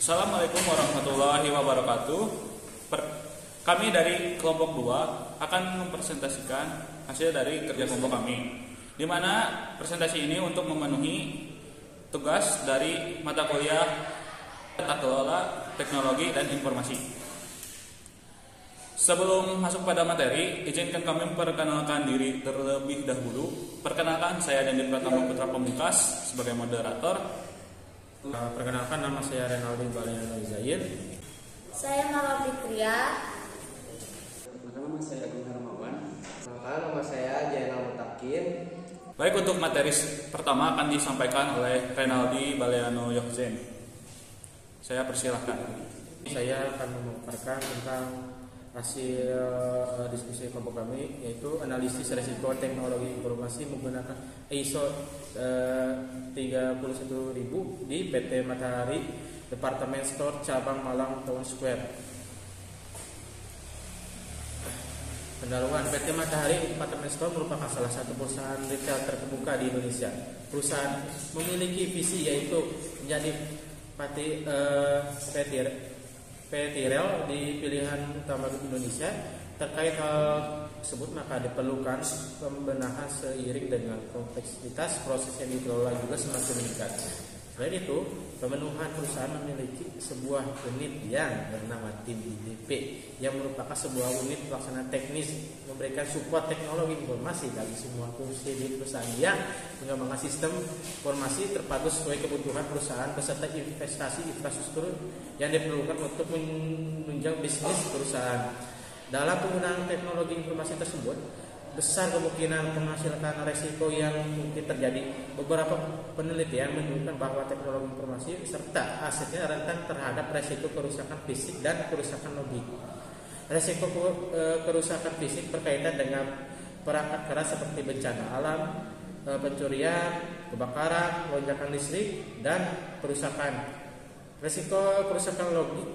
Assalamualaikum warahmatullahi wabarakatuh. Kami dari kelompok 2 akan mempresentasikan hasil dari kerja kelompok kami, di mana presentasi ini untuk memenuhi tugas dari mata kuliah Tata Kelola Teknologi dan Informasi. Sebelum masuk pada materi, izinkan kami memperkenalkan diri terlebih dahulu. Perkenalkan, saya Dendi Pratama Putra Pamungkas sebagai moderator. Perkenalkan, nama saya Renaldi Baliano Zain. Saya Mama Fitria. Nama saya Agung Hermawan. Nama saya Jainal Mutakin. Baik, untuk materi pertama akan disampaikan oleh Renaldi Baliano Zain. Saya persilahkan. Saya akan memaparkan tentang hasil diskusi kelompok kami, yaitu analisis risiko teknologi informasi menggunakan ISO 31000 di PT Matahari Departemen Store Cabang Malang Town Square. Pendahuluan, PT Matahari Departemen Store merupakan salah satu perusahaan retail terkemuka di Indonesia. Perusahaan memiliki visi yaitu menjadi PT Rel di pilihan utama Indonesia. Terkait hal tersebut, maka diperlukan pembenahan seiring dengan kompleksitas proses yang dikelola juga semakin meningkat. Selain itu, pemenuhan perusahaan memiliki sebuah unit yang bernama tim IDP, yang merupakan sebuah unit pelaksana teknis memberikan support teknologi informasi bagi semua fungsi di perusahaan yang mengembangkan sistem informasi terpadu sesuai kebutuhan perusahaan beserta investasi infrastruktur yang diperlukan untuk menunjang bisnis perusahaan. Dalam penggunaan teknologi informasi tersebut, besar kemungkinan menghasilkan resiko yang mungkin terjadi. Beberapa penelitian menunjukkan bahwa teknologi informasi serta asetnya rentan terhadap resiko kerusakan fisik dan kerusakan logik. Resiko kerusakan fisik berkaitan dengan perangkat keras seperti bencana alam, pencurian, kebakaran, lonjakan listrik, dan kerusakan. Resiko kerusakan logik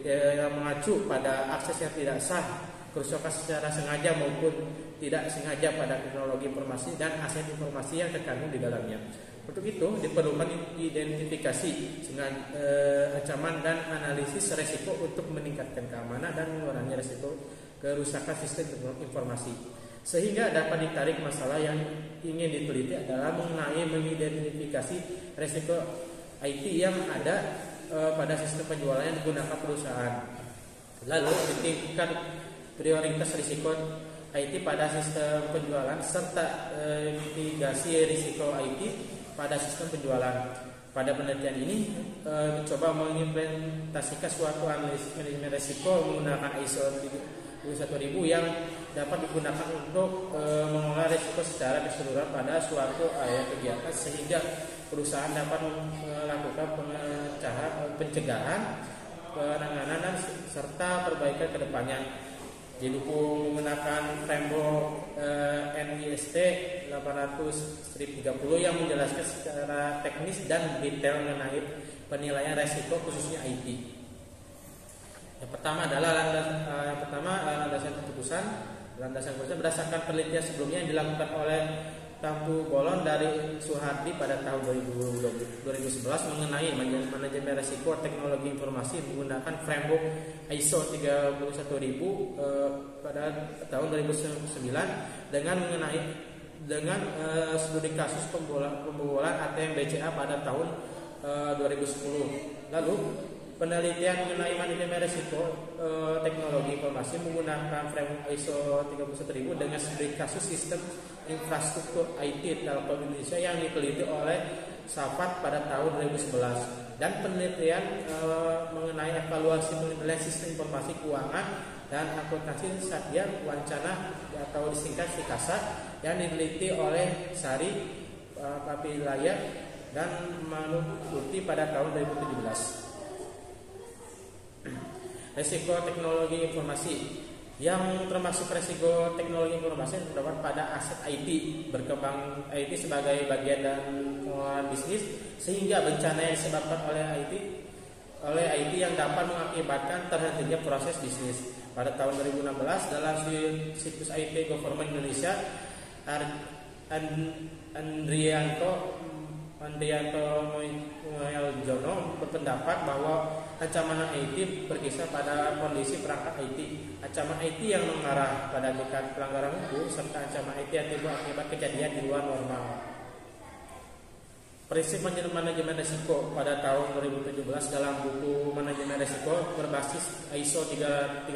yang mengacu pada akses yang tidak sah, kerusakan secara sengaja maupun tidak sengaja pada teknologi informasi dan aset informasi yang terkandung di dalamnya. Untuk itu diperlukan identifikasi ancaman dan analisis resiko untuk meningkatkan keamanan dan mengurangi resiko kerusakan sistem informasi. Sehingga dapat ditarik masalah yang ingin diteliti adalah mengenai mengidentifikasi resiko IT yang ada pada sistem penjualan yang digunakan perusahaan. Lalu ditingkatkan prioritas risiko IT pada sistem penjualan serta mitigasi risiko IT pada sistem penjualan. Pada penelitian ini mencoba mengimplementasikan suatu analisis manajemen risiko menggunakan ISO 21000 yang dapat digunakan untuk mengelola risiko secara keseluruhan pada suatu area kegiatan sehingga perusahaan dapat melakukan pencegahan, penanganan dan serta perbaikan ke depannya. Didukung menggunakan framework NIST 800-30 yang menjelaskan secara teknis dan detail mengenai penilaian resiko khususnya IT. Yang pertama adalah landasan keputusan. Landasan keputusan berdasarkan penelitian sebelumnya yang dilakukan oleh Tampu Bolon dari Suhardi pada tahun 2011 mengenai manajemen risiko teknologi informasi menggunakan framework ISO 31000 pada tahun 2009 dengan studi kasus pembobolan ATM BCA pada tahun 2010. Lalu penelitian mengenai manajemen risiko teknologi informasi menggunakan framework ISO 31000 dengan studi kasus sistem infrastruktur IT Telkom Indonesia yang diteliti oleh SAFAT pada tahun 2011, dan penelitian mengenai evaluasi penilaian sistem informasi keuangan dan akuntansi Satya Wancana atau disingkat SIKASA yang diteliti oleh Sari Papilaya dan Manututi pada tahun 2017. Risiko teknologi informasi yang termasuk risiko teknologi informasi yang terdapat pada aset IT. Berkembang IT sebagai bagian dan pengelolaan bisnis sehingga bencana yang disebabkan oleh IT yang dapat mengakibatkan terhentinya proses bisnis. Pada tahun 2016 dalam situs IT Government Indonesia, Andrianto Andrianto Moeljono berpendapat bahwa ancaman IT berkisar pada kondisi perangkat IT, ancaman IT yang mengarah pada tingkat pelanggaran hukum, serta ancaman IT yang timbul akibat kejadian di luar normal. Prinsip manajemen risiko pada tahun 2017 dalam buku manajemen risiko berbasis ISO 31000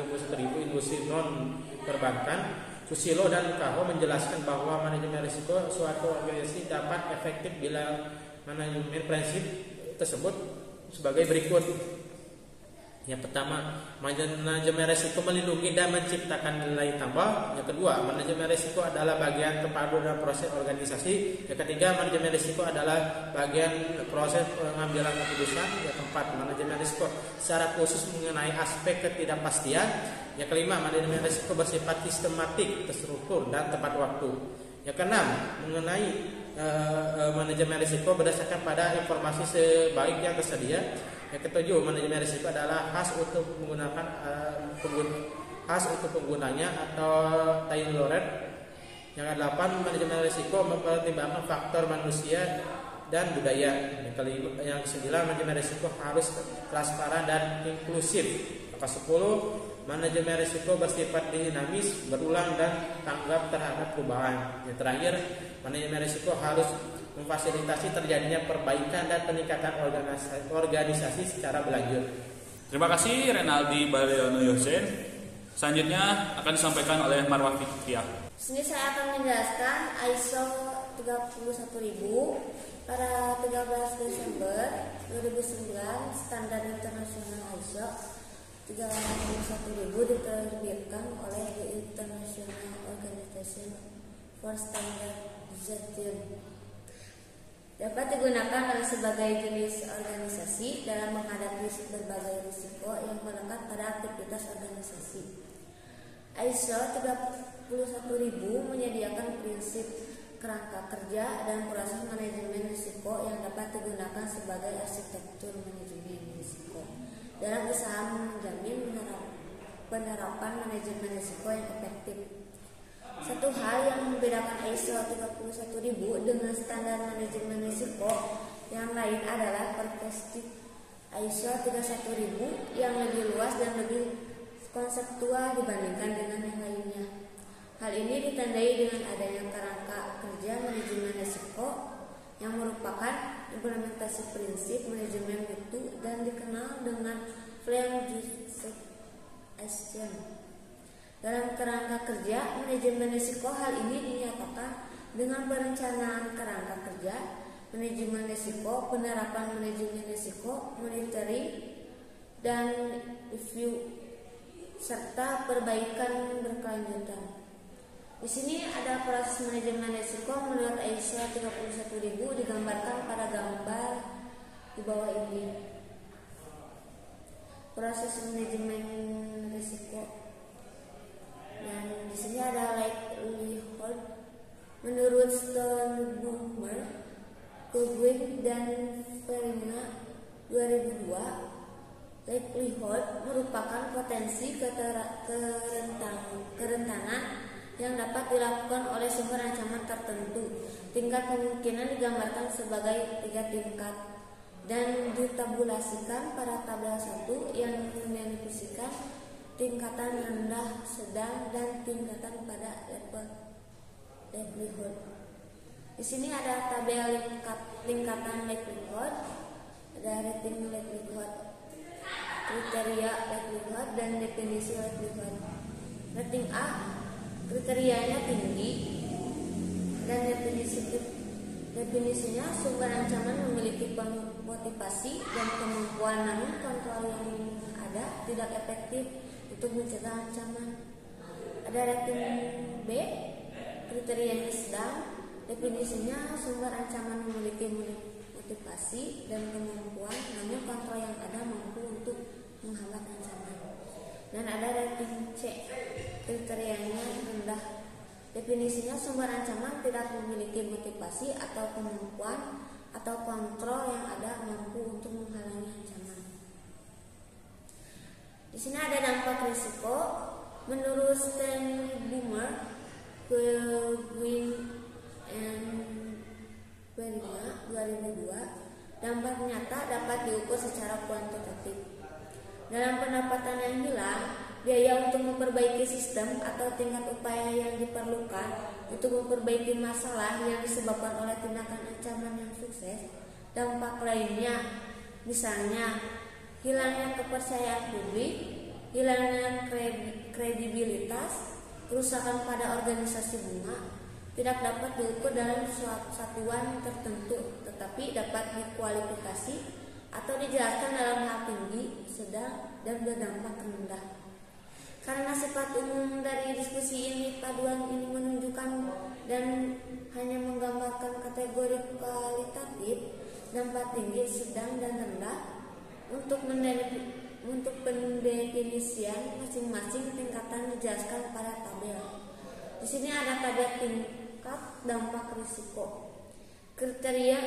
industri non perbankan, Susilo dan Kaho menjelaskan bahwa manajemen risiko suatu organisasi dapat efektif bila manajemen prinsip tersebut sebagai berikut. Yang pertama, manajemen risiko melindungi dan menciptakan nilai tambah. Yang kedua, manajemen risiko adalah bagian terpadu dalam proses organisasi. Yang ketiga, manajemen risiko adalah bagian proses pengambilan keputusan. Yang keempat, manajemen risiko secara khusus mengenai aspek ketidakpastian. Yang kelima, manajemen risiko bersifat sistematik, terstruktur, dan tepat waktu. Yang keenam, mengenai manajemen risiko berdasarkan pada informasi sebaik yang tersedia. Yang ketujuh, manajemen risiko adalah khas untuk penggunanya atau tailored. Yang kedelapan, manajemen risiko mempertimbangkan faktor manusia dan budaya. Yang kesembilan, manajemen risiko harus transparan dan inklusif. Yang kesepuluh, manajemen risiko bersifat dinamis, berulang dan tanggap terhadap perubahan. Yang terakhir, manajemen risiko harus memfasilitasi terjadinya perbaikan dan peningkatan organisasi secara berlanjut. Terima kasih Renaldi Baliono Yosen. Selanjutnya akan disampaikan oleh Marwah Fikriah. Sini saya akan menjelaskan ISO 31000 pada 13 Desember 2009 standar internasional ISO 31000 diterbitkan oleh the International Organization for Standardization. Dapat digunakan oleh sebagai jenis organisasi dalam menghadapi berbagai risiko yang melekat pada aktivitas organisasi. ISO 31000 menyediakan prinsip, kerangka kerja, dan proses manajemen risiko yang dapat digunakan sebagai arsitektur manajemen risiko dalam usaha menjamin penerapan manajemen risiko yang efektif. Satu hal yang membedakan ISO 31000 dengan standar manajemen risiko yang lain adalah perspektif ISO 31000 yang lebih luas dan lebih konseptual dibandingkan dengan yang lainnya. Hal ini ditandai dengan adanya kerangka kerja manajemen risiko yang merupakan implementasi prinsip manajemen mutu dan dikenal dengan Flame Action. Dalam kerangka kerja manajemen risiko, hal ini dinyatakan dengan perencanaan kerangka kerja, manajemen risiko, penerapan manajemen risiko, monitoring dan review, serta perbaikan berkelanjutan. Di sini ada proses manajemen risiko menurut ISO 31000 digambarkan pada gambar di bawah ini. Proses manajemen risiko. Dan di sini ada likelihood menurut Stoltenberg, Kugwin dan Farina 2002. Likelihood merupakan potensi kerentanan yang dapat dilakukan oleh sumber ancaman tertentu. Tingkat kemungkinan digambarkan sebagai 3 tingkat dan ditabulasikan pada tabel 1 yang mendefinisikan tingkatan rendah, sedang, dan tingkatan pada level likelihood. Di sini ada tabel tingkatan likelihood, ada rating likelihood, kriteria likelihood, dan definisi likelihood. Rating A, kriterianya tinggi, dan definisinya sumber ancaman memiliki motivasi dan kemampuan, namun kontrol yang ada tidak efektif untuk mencegah ancaman. Ada rating B, kriterianya sedang, definisinya sumber ancaman memiliki motivasi dan kemampuan, namun kontrol yang ada mampu untuk menghambat ancaman. Dan ada rating C, kriterianya rendah, definisinya sumber ancaman tidak memiliki motivasi atau kemampuan atau kontrol yang ada mampu untuk menghalangi ancaman. Di sini ada dampak risiko menurut Stanley Boomer, Gwyn and 2002, dampak nyata dapat diukur secara kuantitatif. Dalam pendapatan yang hilang, biaya untuk memperbaiki sistem atau tingkat upaya yang diperlukan untuk memperbaiki masalah yang disebabkan oleh tindakan ancaman yang sukses. Dampak lainnya, misalnya hilangnya kepercayaan publik, hilangnya kredibilitas, kerusakan pada organisasi bunga, tidak dapat diukur dalam satuan tertentu, tetapi dapat dikualifikasi atau dijelaskan dalam hal tinggi, sedang, dan berdampak rendah. Karena sifat umum dari diskusi ini, paduan ini menunjukkan dan hanya menggambarkan kategori kualitatif, dampak tinggi, sedang, dan rendah. Untuk pendefinisian masing-masing tingkatan dijelaskan pada tabel. Di sini ada tabel tingkat dampak risiko, kriteria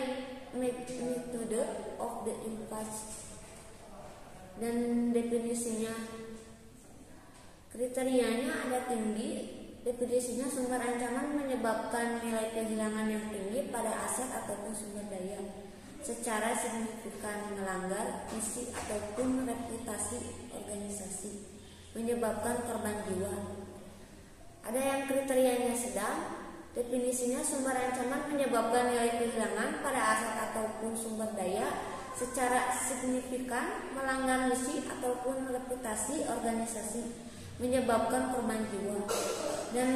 metode of the impact, dan definisinya. Kriterianya ada tinggi, definisinya sumber ancaman menyebabkan nilai kehilangan yang tinggi pada aset ataupun sumber daya secara signifikan, melanggar misi ataupun reputasi organisasi, menyebabkan korban jiwa. Ada yang kriterianya sedang, definisinya sumber ancaman menyebabkan nilai kehilangan pada aset ataupun sumber daya secara signifikan, melanggar misi ataupun reputasi organisasi, menyebabkan korban jiwa. Dan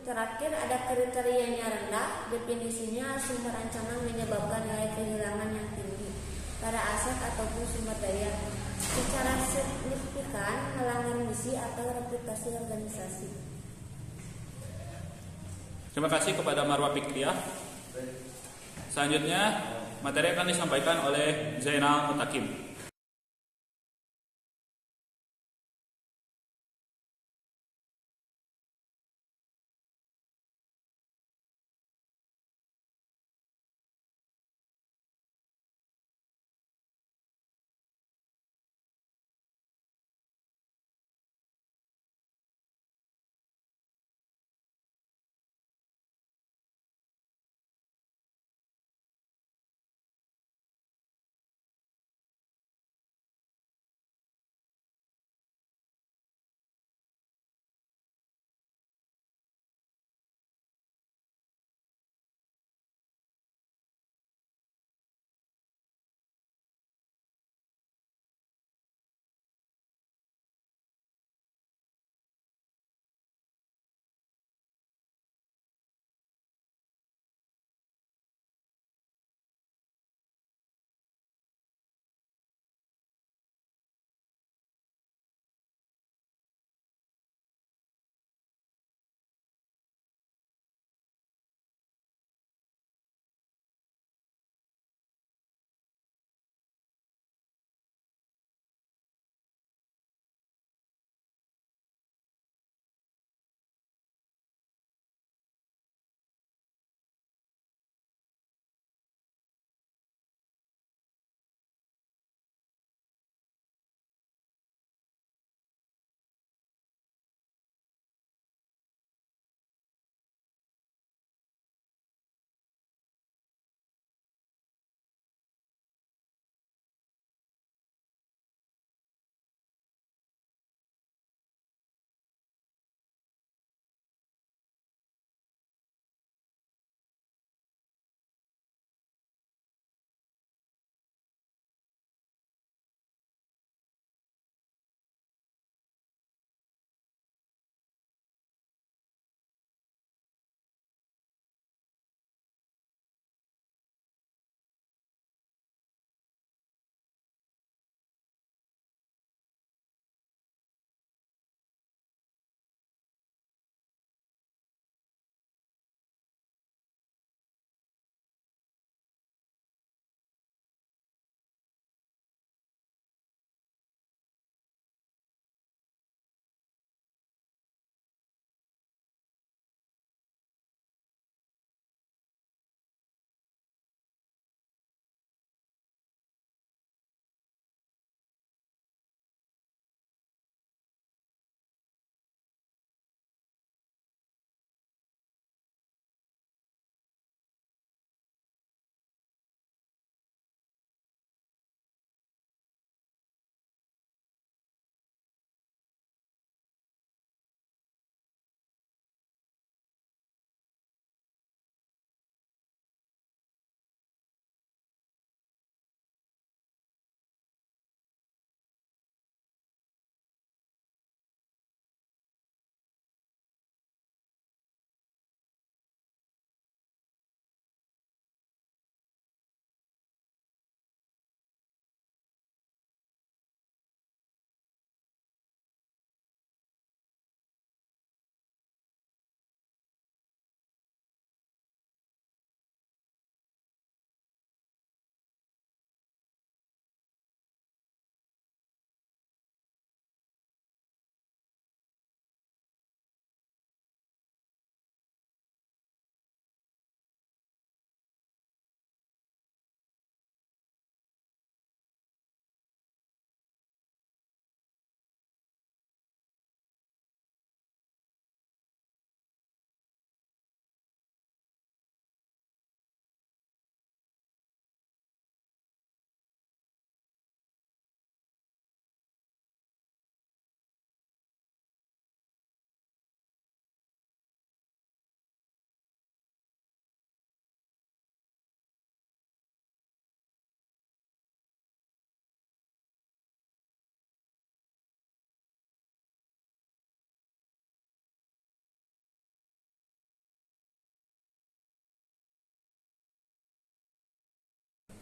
terakhir ada kriterianya rendah, definisinya sumber ancaman menyebabkan nilai kehilangan yang tinggi pada aset ataupun sumber daya secara signifikan, melanggar misi atau reputasi organisasi. Terima kasih kepada Marwa Fikriah. Selanjutnya materi akan disampaikan oleh Zainal Mutakim.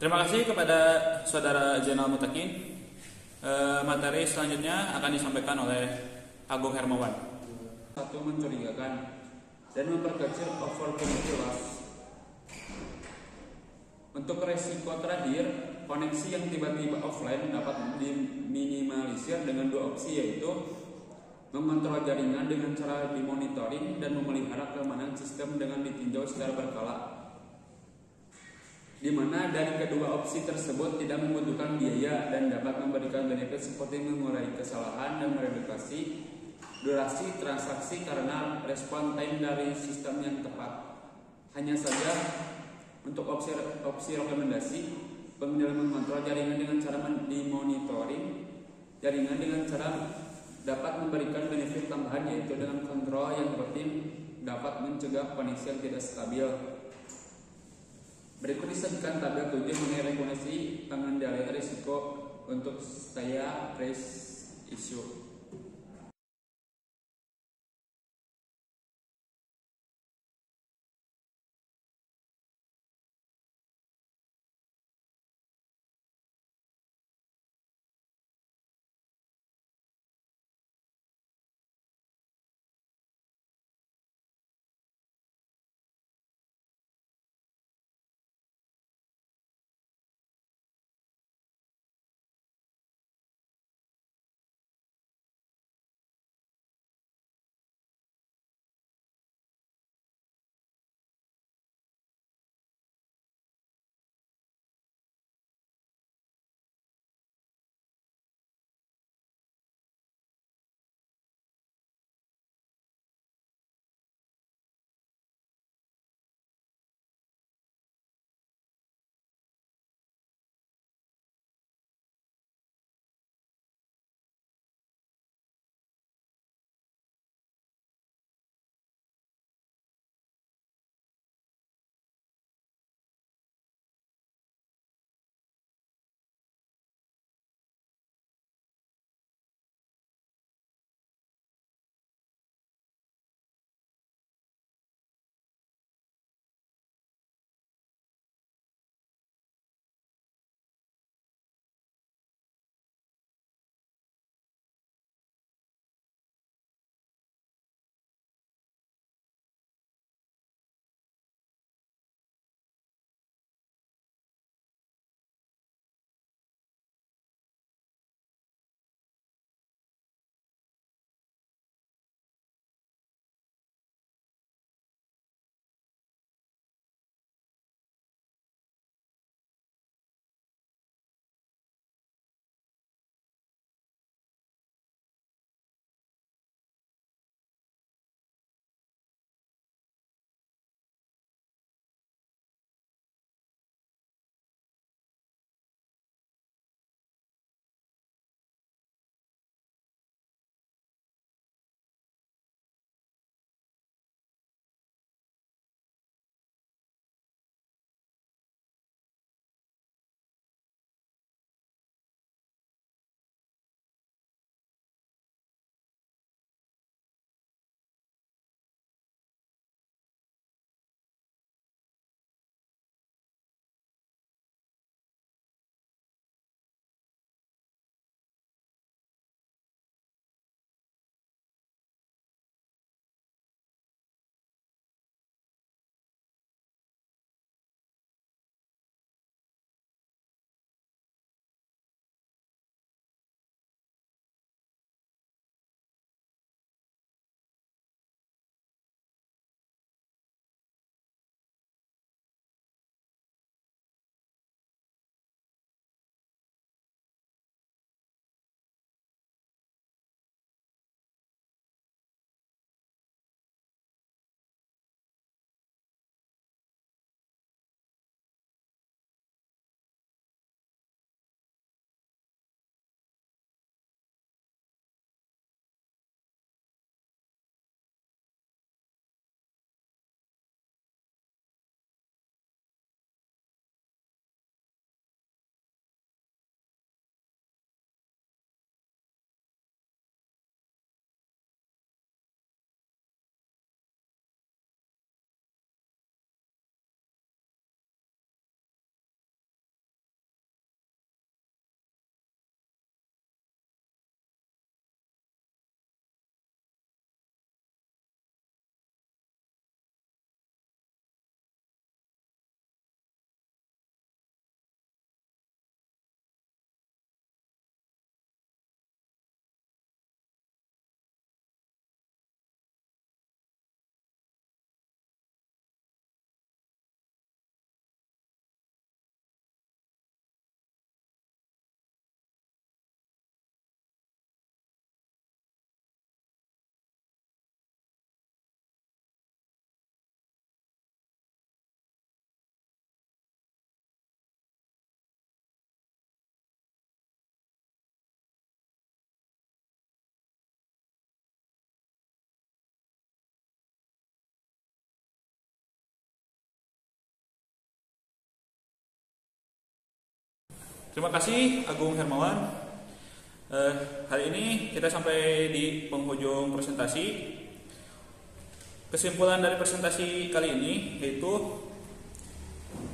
Terima kasih kepada Saudara Zainal Mutakin. Materi selanjutnya akan disampaikan oleh Agung Hermawan. Satu, mencurigakan dan memperkecil opportunity loss. Untuk resiko terakhir, koneksi yang tiba-tiba offline dapat diminimalisir dengan dua opsi, yaitu mengontrol jaringan dengan cara dimonitoring dan memelihara keamanan sistem dengan ditinjau secara berkala, di mana dari kedua opsi tersebut tidak membutuhkan biaya dan dapat memberikan benefit seperti mengurangi kesalahan dan mereduksi durasi transaksi karena respon time dari sistem yang tepat. Hanya saja untuk opsi rekomendasi, pengendali mengontrol jaringan dengan cara dimonitoring jaringan dengan cara dapat memberikan benefit tambahan, yaitu dengan kontrol yang rutin dapat mencegah koneksi yang tidak stabil. Berikut disajikan tabel 7 mengenai regulasi pengendalian risiko untuk saya price issue. Terima kasih Agung Hermawan. Hari ini kita sampai di penghujung presentasi. Kesimpulan dari presentasi kali ini yaitu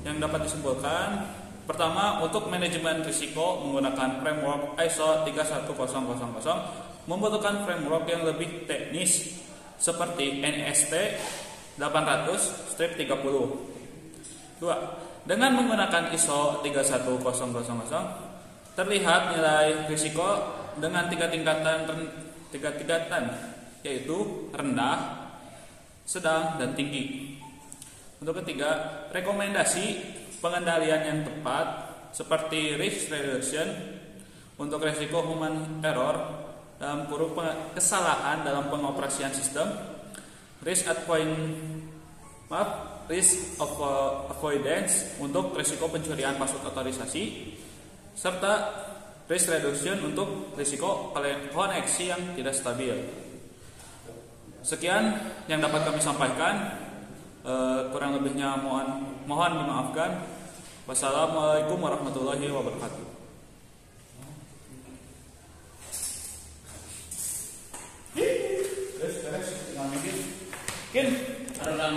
yang dapat disimpulkan, pertama, untuk manajemen risiko menggunakan framework ISO 31000 membutuhkan framework yang lebih teknis seperti NIST 800-30. 2. Dengan menggunakan ISO 31000 terlihat nilai risiko dengan tiga tingkatan yaitu rendah, sedang, dan tinggi. Untuk ketiga, rekomendasi pengendalian yang tepat seperti risk reduction untuk risiko human error dalam kurun kesalahan dalam pengoperasian sistem, risk avoidance untuk risiko pencurian password otorisasi, serta risk reduction untuk risiko koneksi yang tidak stabil. Sekian yang dapat kami sampaikan. Kurang lebihnya mohon dimaafkan. Wassalamualaikum warahmatullahi wabarakatuh. Kin, ada